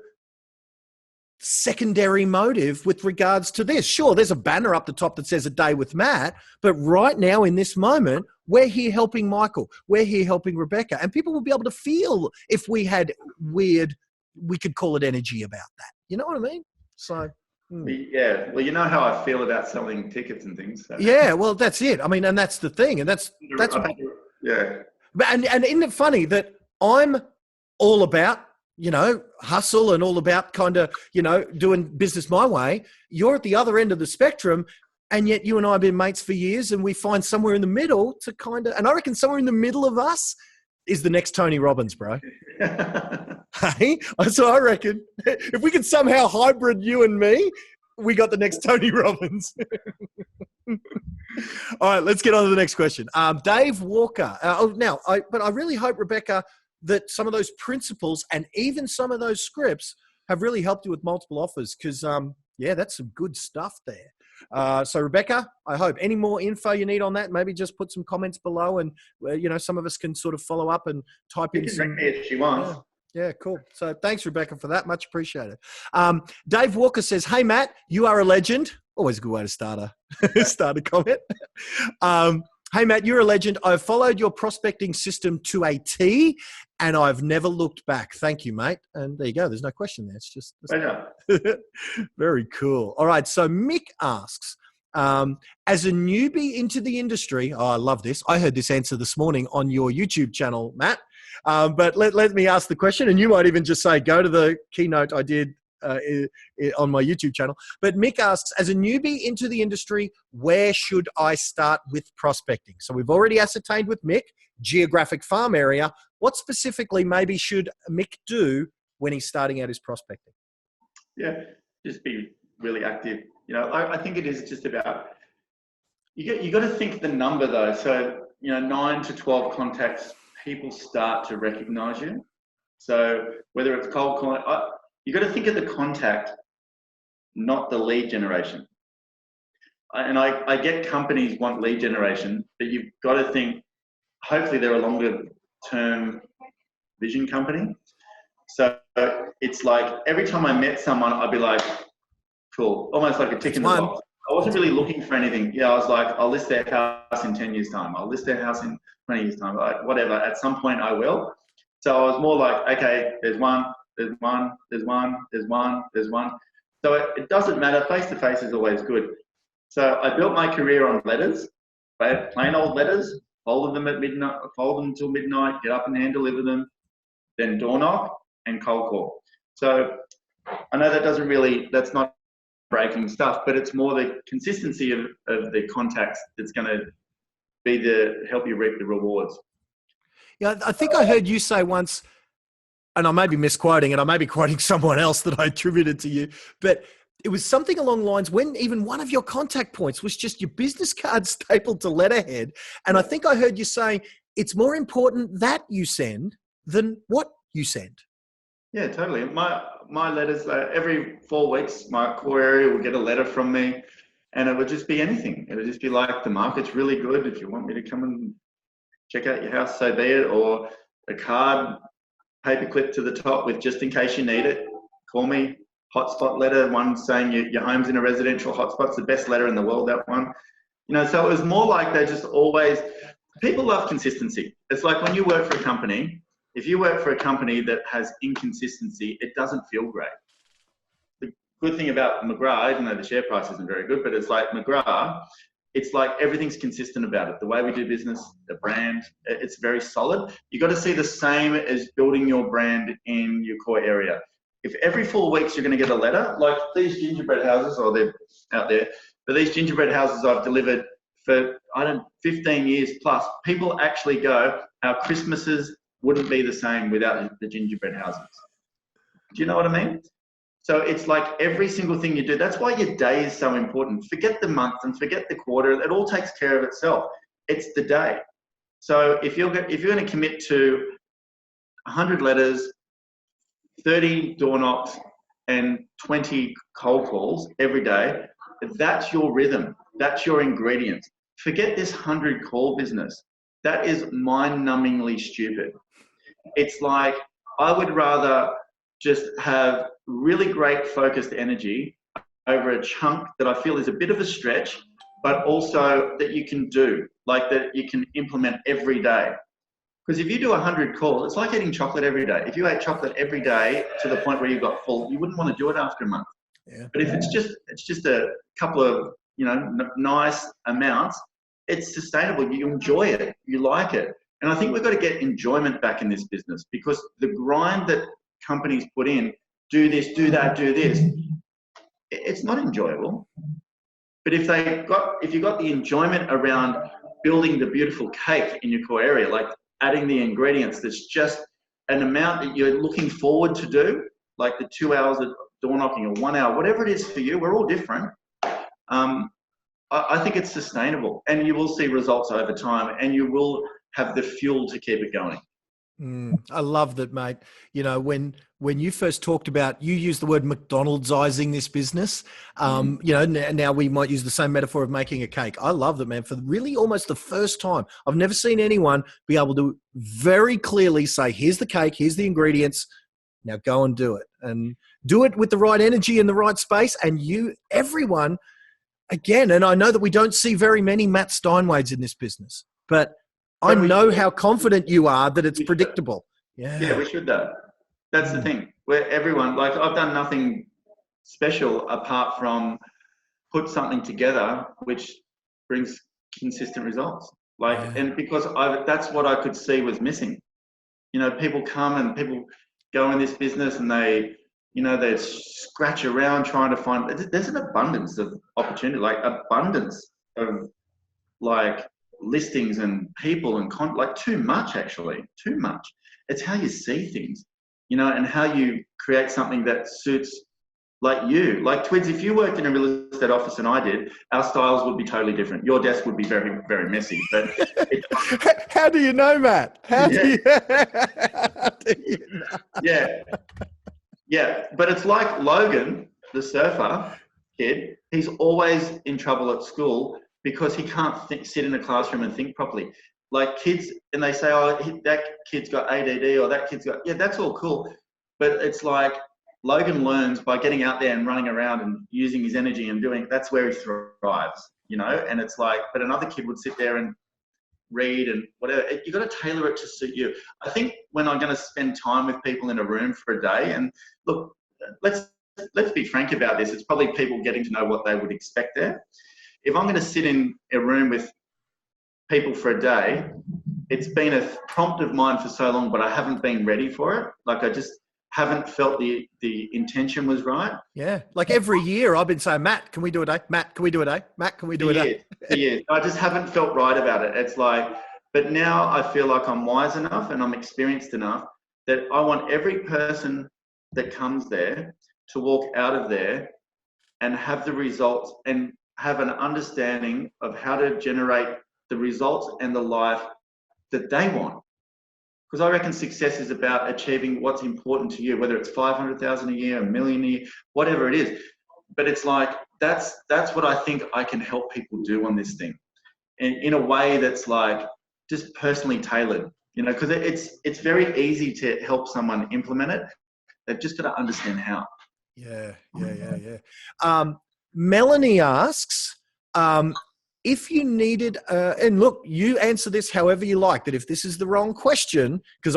secondary motive with regards to this. Sure, there's a banner up the top that says A Day with Matt, but right now in this moment, we're here helping Michael. We're here helping Rebecca. And people will be able to feel if we had weird, we could call it energy about that. You know what I mean? So... Yeah, well, you know how I feel about selling tickets and things. So. Yeah, well, that's it. I mean, and that's the thing, and that's yeah. And isn't it funny that I'm all about, you know, hustle and all about kind of, you know, doing business my way. You're at the other end of the spectrum, and yet you and I have been mates for years, and we find somewhere in the middle to kind of, and I reckon somewhere in the middle of us is the next Tony Robbins, bro. Hey, so I reckon if we could somehow hybrid you and me, we got the next Tony Robbins. All right, let's get on to the next question. Dave Walker. But I really hope, Rebecca, that some of those principles and even some of those scripts have really helped you with multiple offers because, that's some good stuff there. So, Rebecca, I hope any more info you need on that, maybe just put some comments below and, some of us can sort of follow up and type in some. If she wants. Yeah, cool. So thanks, Rebecca, for that. Much appreciated. Dave Walker says, "Hey, Matt, you are a legend." Always a good way to start a comment. Hey, Matt, you're a legend. I've followed your prospecting system to a T, and I've never looked back. Thank you, mate. And there you go. There's no question there. It's just very cool. All right. So Mick asks, as a newbie into the industry, I love this. I heard this answer this morning on your YouTube channel, Matt. But let me ask the question, and you might even just say, go to the keynote I did on my YouTube channel. But Mick asks, as a newbie into the industry, where should I start with prospecting? So we've already ascertained with Mick, geographic farm area. What specifically maybe should Mick do when he's starting out his prospecting? Yeah, just be really active. I think it is just about, you got to think the number though. So, 9 to 12 contacts, people start to recognize you. So whether it's cold calling, you got to think of the contact, not the lead generation. And I get companies want lead generation, but you've got to think, hopefully they're a longer term vision company. So it's like every time I met someone, I'd be like, cool, almost like a tick in the box. I wasn't really looking for anything. Yeah, I was like, I'll list their house in 10 years time. I'll list their house in 20 years time. Like whatever, at some point I will. So I was more like, okay, there's one. So it doesn't matter. Face-to-face is always good. So I built my career on letters, plain old letters, fold them at midnight, fold them until midnight, get up and hand deliver them, then door knock and cold call. So I know that's not breaking stuff, but it's more the consistency of the contacts that's going to help you reap the rewards. Yeah, I think I heard you say once, and I may be misquoting, and I may be quoting someone else that I attributed to you, but it was something along the lines when even one of your contact points was just your business card stapled to letterhead. And I think I heard you saying it's more important that you send than what you send. Yeah, totally. My letters, every 4 weeks, my core area will get a letter from me, and it would just be anything. It would just be like, the market's really good. If you want me to come and check out your house, so be it. Or a card, paperclip to the top with just in case you need it. Call me. Hotspot letter, one saying your home's in a residential hotspot. It's the best letter in the world, that one. So it was more like they're just always, people love consistency. It's like when you work for a company, if you work for a company that has inconsistency, it doesn't feel great. The good thing about McGrath, even though the share price isn't very good, but it's like McGrath, it's like everything's consistent about it. The way we do business, the brand, it's very solid. You got to see the same as building your brand in your core area. If every 4 weeks you're going to get a letter, like these gingerbread houses, or they're out there, but these gingerbread houses I've delivered for, 15 years plus, people actually go, our Christmases wouldn't be the same without the gingerbread houses. Do you know what I mean? So it's like every single thing you do, that's why your day is so important. Forget the month and forget the quarter. It all takes care of itself. It's the day. So if you're going to commit to 100 letters, 30 door knocks, and 20 cold calls every day, that's your rhythm. That's your ingredients. Forget this 100 call business. That is mind-numbingly stupid. It's like, I would rather just have really great focused energy over a chunk that I feel is a bit of a stretch, but also that you can do, like that you can implement every day. Because if you do 100 calls, it's like eating chocolate every day. If you ate chocolate every day to the point where you got full, you wouldn't want to do it after a month. Yeah. But if it's just a couple of, nice amounts, it's sustainable. You enjoy it. You like it. And I think we've got to get enjoyment back in this business, because the grind that companies put in, do this, do that, do this, it's not enjoyable. But if you got the enjoyment around building the beautiful cake in your core area, like adding the ingredients, that's just an amount that you're looking forward to do, like the 2 hours of door knocking or 1 hour, whatever it is for you, we're all different. I think it's sustainable, and you will see results over time, and you will have the fuel to keep it going. I love that, mate. When you first talked about, you used the word McDonald'sizing this business. Now we might use the same metaphor of making a cake. I love that, man. For really almost the first time, I've never seen anyone be able to very clearly say, here's the cake, here's the ingredients, now go and do it. And do it with the right energy in the right space. And everyone, again, and I know that we don't see very many Matt Steinwades in this business, but I know how confident you are that it's predictable. Yeah, we should though. That's the thing. Where everyone, like, I've done nothing special apart from put something together which brings consistent results. And because that's what I could see was missing. People come and people go in this business and they scratch around trying to find. There's an abundance of opportunity, like abundance of listings and people and too much, actually, too much. It's how you see things, and how you create something that suits you. Like Twids, if you worked in a real estate office and I did, our styles would be totally different. Your desk would be very, very messy. But how do you know, Matt? How do you know? Yeah. But it's like Logan, the surfer kid. He's always in trouble at school because he can't sit in a classroom and think properly. Like kids, and they say, oh, that kid's got ADD, or that kid's got, that's all cool. But it's like Logan learns by getting out there and running around and using his energy and that's where he thrives, and it's like, but another kid would sit there and read and whatever. You got to tailor it to suit you. I think when I'm going to spend time with people in a room for a day, and look, let's be frank about this, it's probably people getting to know what they would expect there. If I'm going to sit in a room with people for a day, it's been a prompt of mine for so long, but I haven't been ready for it. Like I just haven't felt the intention was right. Yeah. Like every year I've been saying, Matt, can we do a day? Matt, can we do a day? Matt, can we do a day? Yeah. I just haven't felt right about it. It's like, but now I feel like I'm wise enough and I'm experienced enough that I want every person that comes there to walk out of there and have the results and have an understanding of how to generate the results and the life that they want. Because I reckon success is about achieving what's important to you, whether it's 500,000 a year, $1 million a year, whatever it is. But it's like, that's what I think I can help people do on this thing. And in a way that's like just personally tailored, because it's very easy to help someone implement it. They've just got to understand how. Yeah. Melanie asks, if you needed, and look, you answer this however you like, that if this is the wrong question, because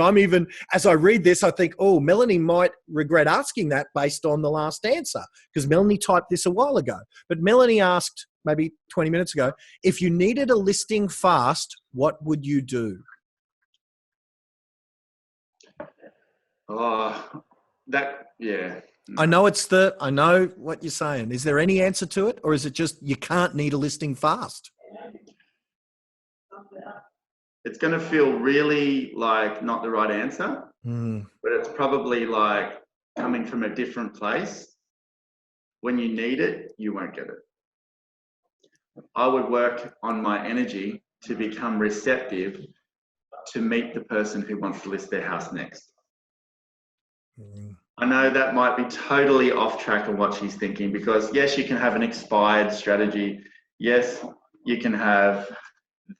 as I read this, I think, oh, Melanie might regret asking that based on the last answer, because Melanie typed this a while ago. But Melanie asked maybe 20 minutes ago, if you needed a listing fast, what would you do? Yeah. I know what you're saying. Is there any answer to it, or is it just you can't need a listing fast? It's going to feel really like not the right answer, but it's probably like coming from a different place. When you need it, you won't get it. I would work on my energy to become receptive to meet the person who wants to list their house next. I know that might be totally off track of what she's thinking, because yes, you can have an expired strategy. Yes, you can have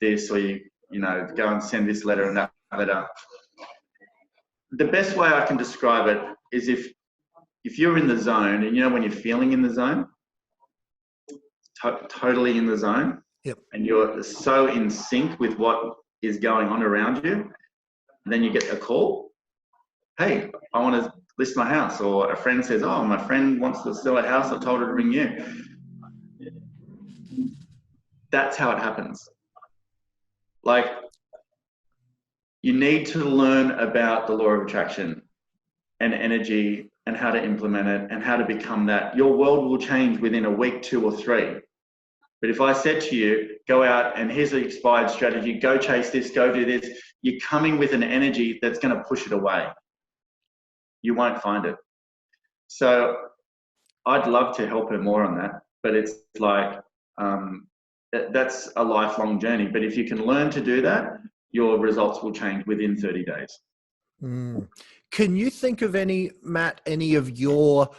this, or you go and send this letter and that letter. The best way I can describe it is if if you're in the zone, and you know when you're feeling in the zone, totally in the zone, Yep. and you're so in sync with what is going on around you, and then you get a call, hey, I want to list my house, or a friend says, oh, my friend wants to sell a house, I told her to ring you. That's how it happens. Like, you need to learn about the law of attraction and energy and how to implement it and how to become that. Your world will change within a week, 2 or 3. But if I said to you, go out and here's the expired strategy, go chase this, go do this, you're coming with an energy that's going to push it away. You won't find it. So I'd love to help her more on that, but it's like, that's a lifelong journey. But if you can learn to do that, your results will change within 30 days. Can you think of any, Matt, any of your,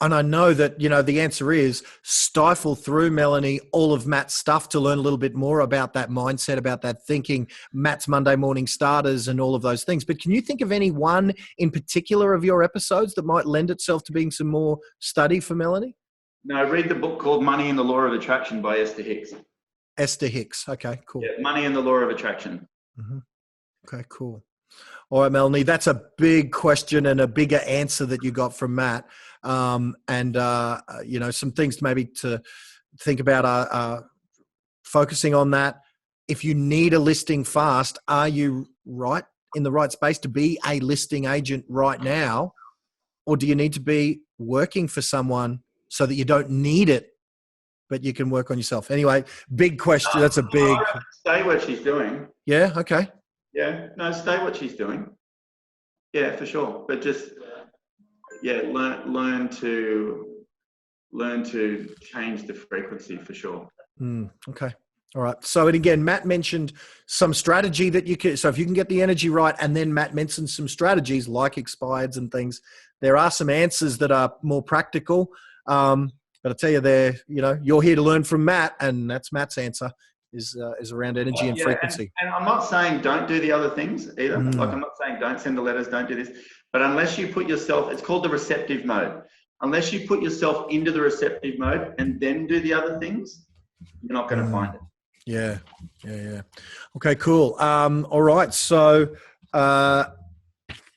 and I know that, you know, the answer is stifle through, Melanie, all of Matt's stuff to learn a little bit more about that mindset, about that thinking, Matt's Monday Morning Starters and all of those things. But can you think of any one in particular of your episodes that might lend itself to being some more study for Melanie? No, read the book called Money and the Law of Attraction by Esther Hicks. Esther Hicks. Okay, cool. Yeah, Money and the Law of Attraction. Mm-hmm. Okay, cool. All right, Melanie, that's a big question and a bigger answer that you got from Matt. You know, some things maybe to think about are focusing on that. If you need a listing fast, are you right in the right space to be a listing agent right now? Or do you need to be working for someone so that you don't need it, but you can work on yourself? Anyway, big question. That's a big... Stay what she's doing. Yeah, okay. Yeah, no, stay what she's doing. Yeah, for sure. But just, yeah, learn to change the frequency for sure. Okay. All right. So, and again, Matt mentioned some strategy that you can, so if you can get the energy right, and then Matt mentioned some strategies like expireds and things, there are some answers that are more practical. But I tell you there, you know, you're here to learn from Matt, and that's Matt's answer is around energy and frequency. And I'm not saying don't do the other things either. Like, I'm not saying don't send the letters, don't do this, but unless you put yourself, it's called the receptive mode. Unless you put yourself into the receptive mode and then do the other things, you're not going to find it. Yeah. Okay, cool. All right. So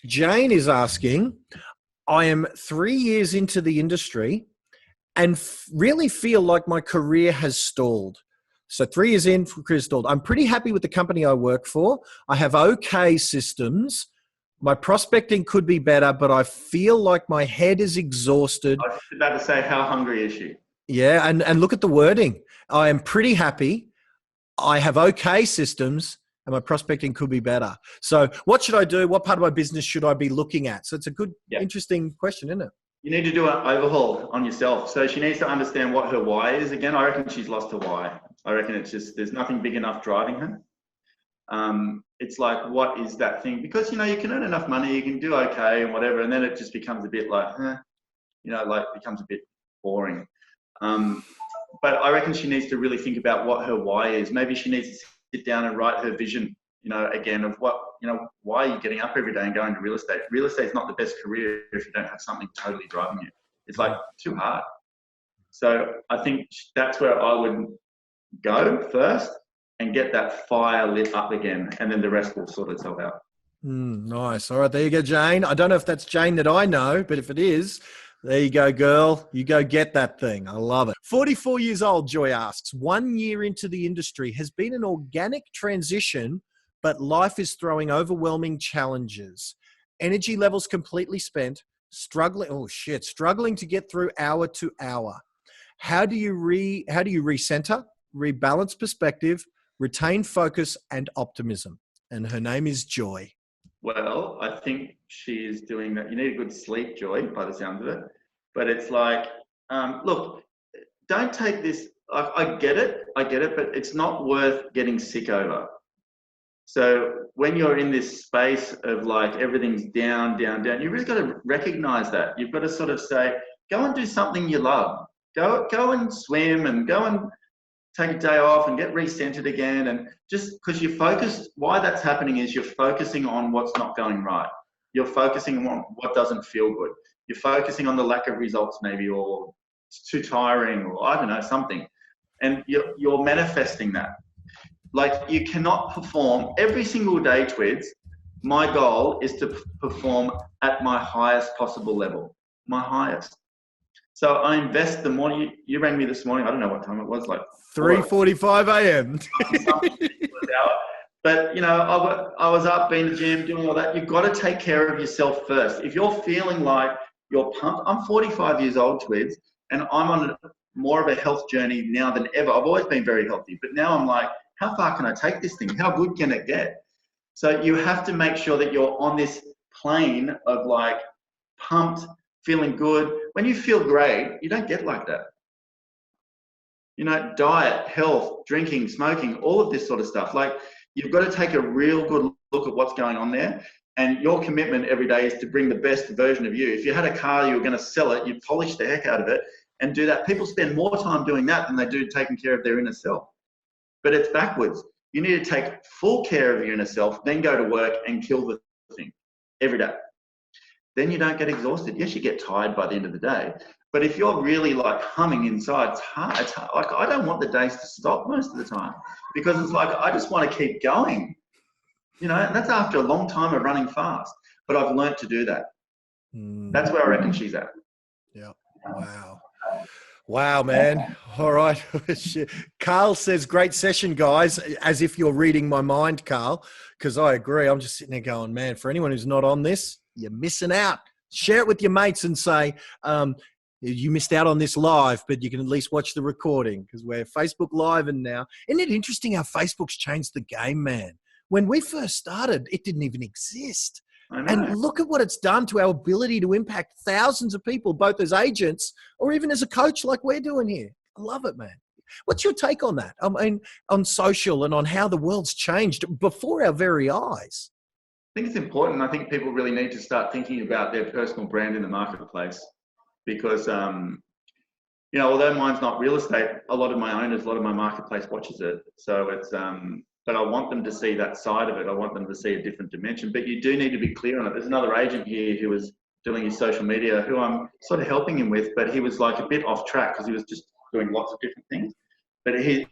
Jane is asking, I am 3 years into the industry and really feel like my career has stalled. So 3 years in, career stalled. I'm pretty happy with the company I work for. I have okay systems. My prospecting could be better, but I feel like my head is exhausted. I was about to say, how hungry is she? Yeah, and look at the wording. I am pretty happy. I have okay systems, and my prospecting could be better. So what should I do? What part of my business should I be looking at? So it's a good, interesting question, isn't it? You need to do an overhaul on yourself. So she needs to understand what her why is. Again, I reckon she's lost her why. I reckon it's just, there's nothing big enough driving her. It's like, what is that thing? Because, you know, you can earn enough money, you can do okay and whatever, and then it just becomes a bit like, you know, like becomes a bit boring. But I reckon she needs to really think about what her why is. Maybe she needs to sit down and write her vision, you know, again, of what, you know, why are you getting up every day and going to real estate? Real estate is not the best career if you don't have something totally driving you. It's like too hard. So I think that's where I would go first and get that fire lit up again, and then the rest will sort itself out. Nice. All right, there you go, Jane. I don't know if that's Jane that I know, but if it is, there you go, girl. You go get that thing. I love it. 44 years old, Joy asks, 1 year into the industry, has been an organic transition, but life is throwing overwhelming challenges. Energy levels completely spent, struggling to get through hour to hour. How do you recenter, rebalance perspective, retain focus and optimism? And her name is Joy. Well, I think she is doing that. You need a good sleep, Joy, by the sound of it. But it's like, look, don't take this. I get it, but it's not worth getting sick over. So when you're in this space of like everything's down, you really got to recognize that. You've got to sort of say, go and do something you love. Go and swim and go and take a day off and get recentered again. And just because you're focused, why that's happening is you're focusing on what's not going right. You're focusing on what doesn't feel good. You're focusing on the lack of results maybe, or it's too tiring, or I don't know, something. And you're manifesting that. Like, you cannot perform every single day, Twids. My goal is to perform at my highest possible level, my highest. So I invest the more you rang me this morning. I don't know what time it was, like 3:45 a.m. But, you know, I was up, being in the gym, doing all that. You've got to take care of yourself first. If you're feeling like you're pumped, I'm 45 years old, Twids, and I'm on more of a health journey now than ever. I've always been very healthy, but now I'm like, how far can I take this thing? How good can it get? So you have to make sure that you're on this plane of like pumped, feeling good. When you feel great, you don't get like that. You know, diet, health, drinking, smoking, all of this sort of stuff. Like, you've got to take a real good look at what's going on there. And your commitment every day is to bring the best version of you. If you had a car, you were going to sell it, you'd polish the heck out of it and do that. People spend more time doing that than they do taking care of their inner self. But it's backwards. You need to take full care of your inner self, then go to work and kill the thing every day. Then you don't get exhausted. Yes, you get tired by the end of the day. But if you're really like humming inside, it's hard. It's hard. Like, I don't want the days to stop most of the time, because it's like, I just want to keep going. You know, and that's after a long time of running fast. But I've learnt to do that. That's where I reckon she's at. Yeah. Wow. Wow, man. All right. Carl says, great session, guys. As if you're reading my mind, Carl, because I agree. I'm just sitting there going, man, for anyone who's not on this, you're missing out. Share it with your mates and say, you missed out on this live, but you can at least watch the recording, because we're Facebook Live. And now, isn't it interesting how Facebook's changed the game, man? When we first started, it didn't even exist. And look at what it's done to our ability to impact thousands of people, both as agents or even as a coach like we're doing here. I love it, man. What's your take on that? I mean, on social and on how the world's changed before our very eyes? I think it's important. I think people really need to start thinking about their personal brand in the marketplace, because, you know, although mine's not real estate, a lot of my owners, a lot of my marketplace watches it. So it's, but I want them to see that side of it. I want them to see a different dimension. But you do need to be clear on it. There's another agent here who was doing his social media, who I'm sort of helping him with, but he was like a bit off track because he was just doing lots of different things. But he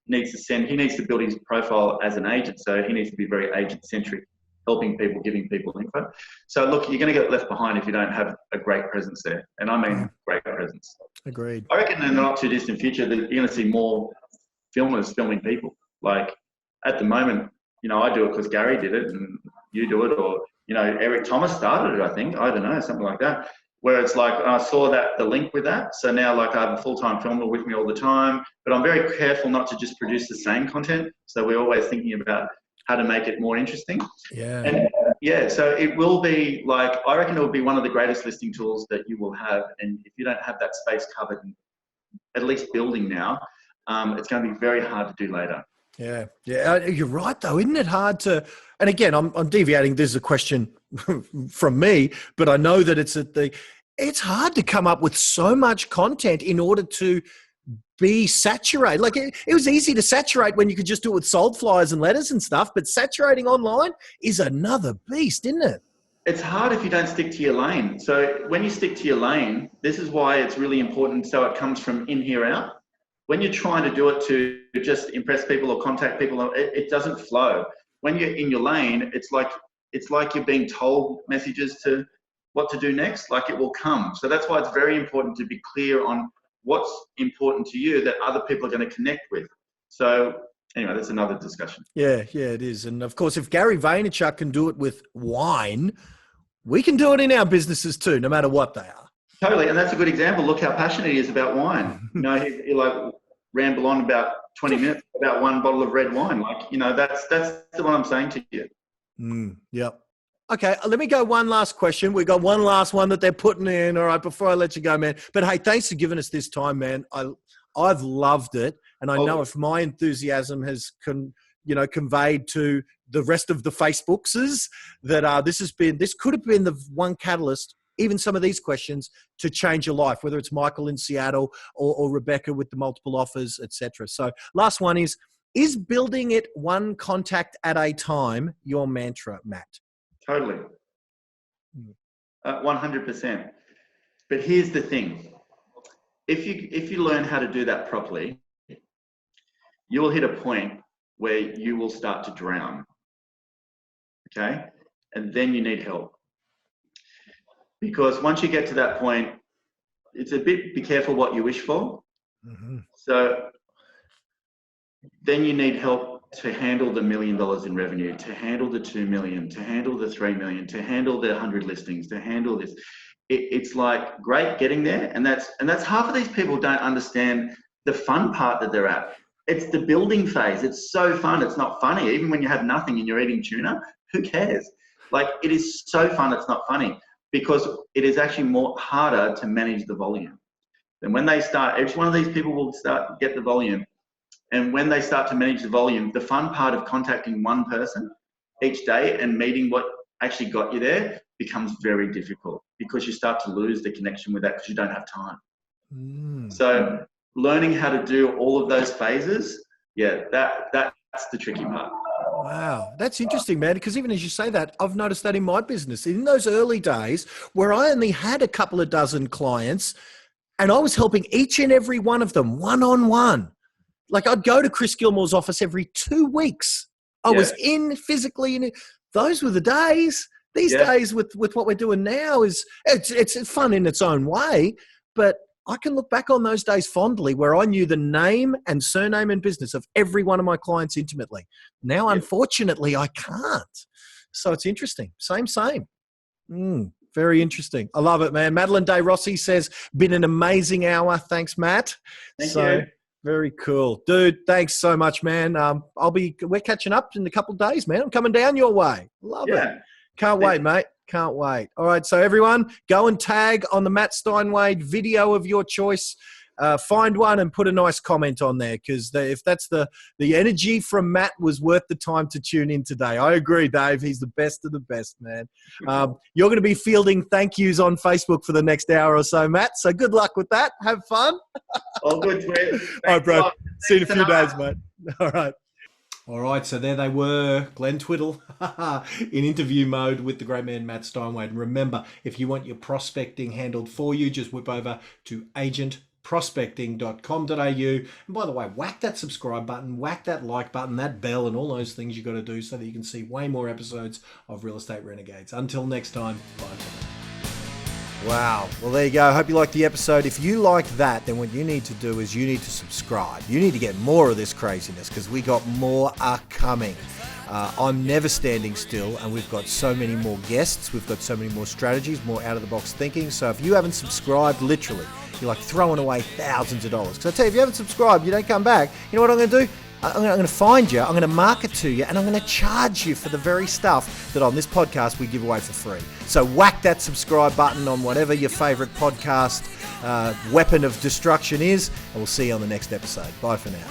needs to build his profile as an agent. So he needs to be very agent-centric, helping people, giving people info. So look, you're going to get left behind if you don't have a great presence there. And I mean great presence. Agreed. I reckon in the not too distant future that you're going to see more filmers filming people. Like, at the moment, you know, I do it because Gary did it and you do it, or, you know, Eric Thomas started it, I think. I don't know, something like that. Where it's like, I saw the link with that. So now, like, I have a full-time filmer with me all the time, but I'm very careful not to just produce the same content. So we're always thinking about how to make it more interesting. Yeah. And yeah, so it will be like, I reckon it will be one of the greatest listing tools that you will have. And if you don't have that space covered, at least building now, it's going to be very hard to do later. Yeah. Yeah. You're right though. Isn't it hard to, and again, I'm deviating. This is a question from me, but I know that it's hard to come up with so much content in order to be saturated. Like, it was easy to saturate when you could just do it with sold flyers and letters and stuff, but saturating online is another beast, isn't it? It's hard if you don't stick to your lane. So when you stick to your lane, this is why it's really important. So it comes from in, here, out. When you're trying to do it to just impress people or contact people, it doesn't flow. When you're in your lane, it's like you're being told messages to what to do next, like it will come. So that's why it's very important to be clear on what's important to you that other people are going to connect with. So anyway, that's another discussion. Yeah, it is. And of course, if Gary Vaynerchuk can do it with wine, we can do it in our businesses too, no matter what they are. Totally, and that's a good example. Look how passionate he is about wine. You know, he like ramble on about 20 minutes about one bottle of red wine. Like, you know, that's what I'm saying to you. Yep. Okay, let me go one last question. We got one last one that they're putting in. All right, before I let you go, man. But hey, thanks for giving us this time, man. I've loved it, and I know if my enthusiasm has conveyed to the rest of the Facebookses that this could have been the one catalyst, even some of these questions, to change your life, whether it's Michael in Seattle or Rebecca with the multiple offers, etc. So last one is building it one contact at a time your mantra, Matt? Totally. 100%. But here's the thing. If you learn how to do that properly, you will hit a point where you will start to drown. Okay? And then you need help. Because once you get to that point, it's a bit, be careful what you wish for. Mm-hmm. So then you need help to handle the $1 million in revenue, to handle the 2 million, to handle the 3 million, to handle the 100 listings, to handle this. It's like great getting there. And that's half of these people don't understand the fun part that they're at. It's the building phase. It's so fun. It's not funny. Even when you have nothing and you're eating tuna, who cares? Like, it is so fun. It's not funny, because it is actually more harder to manage the volume. And when they start, each one of these people will start get the volume. And when they start to manage the volume, the fun part of contacting one person each day and meeting what actually got you there becomes very difficult, because you start to lose the connection with that because you don't have time. So learning how to do all of those phases, that's the tricky part. Wow, that's interesting, man, because even as you say that, I've noticed that in my business. In those early days where I only had a couple of dozen clients and I was helping each and every one of them one-on-one. Like, I'd go to Chris Gilmore's office every 2 weeks. I was in physically. In those were the days. These days with what we're doing now it's fun in its own way, but I can look back on those days fondly where I knew the name and surname and business of every one of my clients intimately. Now, unfortunately, I can't. So it's interesting. Same. Very interesting. I love it, man. Madeline Day Rossi says, been an amazing hour. Thanks, Matt. Thank you. Very cool. Dude, thanks so much, man. We're catching up in a couple of days, man. I'm coming down your way. Love it. Can't wait, mate. Can't wait. All right, so everyone, go and tag on the Matt Steinway video of your choice. Find one and put a nice comment on there, because if that's the energy from Matt was worth the time to tune in today. I agree, Dave. He's the best of the best, man. You're going to be fielding thank yous on Facebook for the next hour or so, Matt. So good luck with that. Have fun. All good, Twit. All right, bro. See you in a few days, mate. All right. All right, so there they were, Glenn Twiddle, in interview mode with the great man Matt Steinway. And remember, if you want your prospecting handled for you, just whip over to agentprospecting.com.au. And by the way, whack that subscribe button, whack that like button, that bell, and all those things you got to do so that you can see way more episodes of Real Estate Renegades. Until next time, bye for now. Wow. Well, there you go. I hope you liked the episode. If you like that, then what you need to do is you need to subscribe. You need to get more of this craziness, because we got more are coming. I'm never standing still, and we've got so many more guests. We've got so many more strategies, more out-of-the-box thinking. So if you haven't subscribed, literally, you're like throwing away thousands of dollars. Because I tell you, if you haven't subscribed, you don't come back. You know what I'm going to do? I'm going to find you, I'm going to market to you, and I'm going to charge you for the very stuff that on this podcast we give away for free. So whack that subscribe button on whatever your favorite podcast weapon of destruction is, and we'll see you on the next episode. Bye for now.